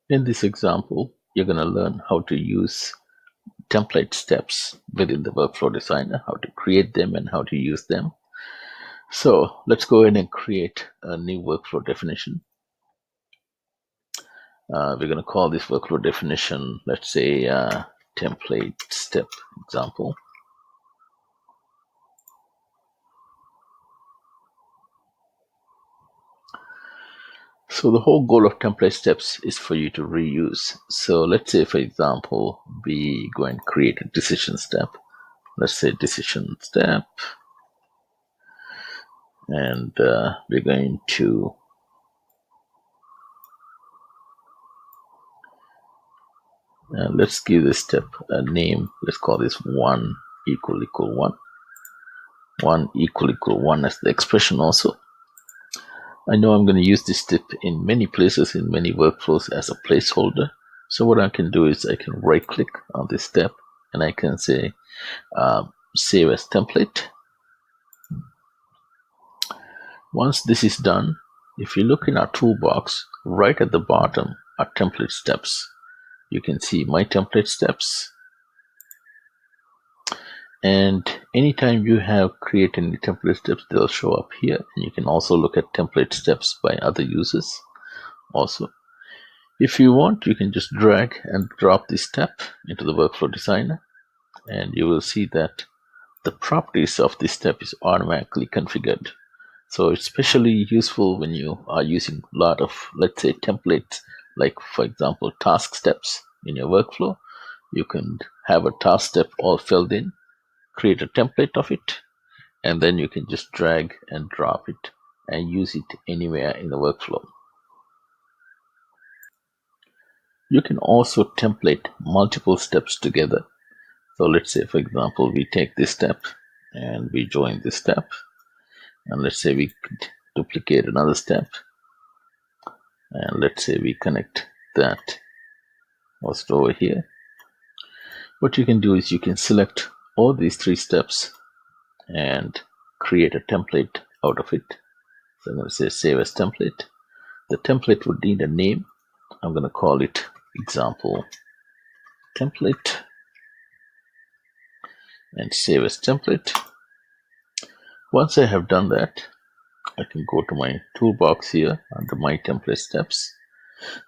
In this example, you're going to learn how to use template steps within the workflow designer, how to create them and how to use them. So let's go ahead and create a new workflow definition. We're going to call this workflow definition, let's say, template step example. So the whole goal of template steps is for you to reuse. So let's say, for example, we go and create a decision step. Let's say decision step, and we're going to let's give this step a name. Let's call this 1 equal 1. 1 equal 1 as the expression also. I know I'm going to use this step in many places, in many workflows as a placeholder. So what I can do is I can right click on this step and I can say save as template. Once this is done, if you look in our toolbox, right at the bottom are template steps. You can see my template steps. And anytime you have created any template steps, they'll show up here. And you can also look at template steps by other users also. If you want, you can just drag and drop this step into the workflow designer, and you will see that the properties of this step is automatically configured. So it's especially useful when you are using a lot of, let's say, templates, like for example, task steps in your workflow. You can have a task step all filled in, create a template of it, and then you can just drag and drop it and use it anywhere in the workflow. You can also template multiple steps together. So let's say, for example, we take this step and we join this step, and let's say we could duplicate another step, and let's say we connect that also over here. What you can do is you can select all these 3 steps and create a template out of it. So I'm going to say save as template. The template would need a name. I'm going to call it example template and save as template. Once I have done that, I can go to my toolbox here under my template steps.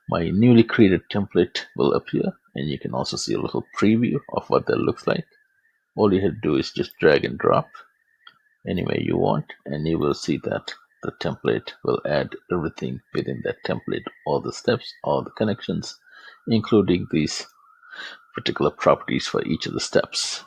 My newly created template will appear, and you can also see a little preview of what that looks like. All you have to do is just drag and drop anywhere you want, and you will see that the template will add everything within that template, all the steps, all the connections, including these particular properties for each of the steps.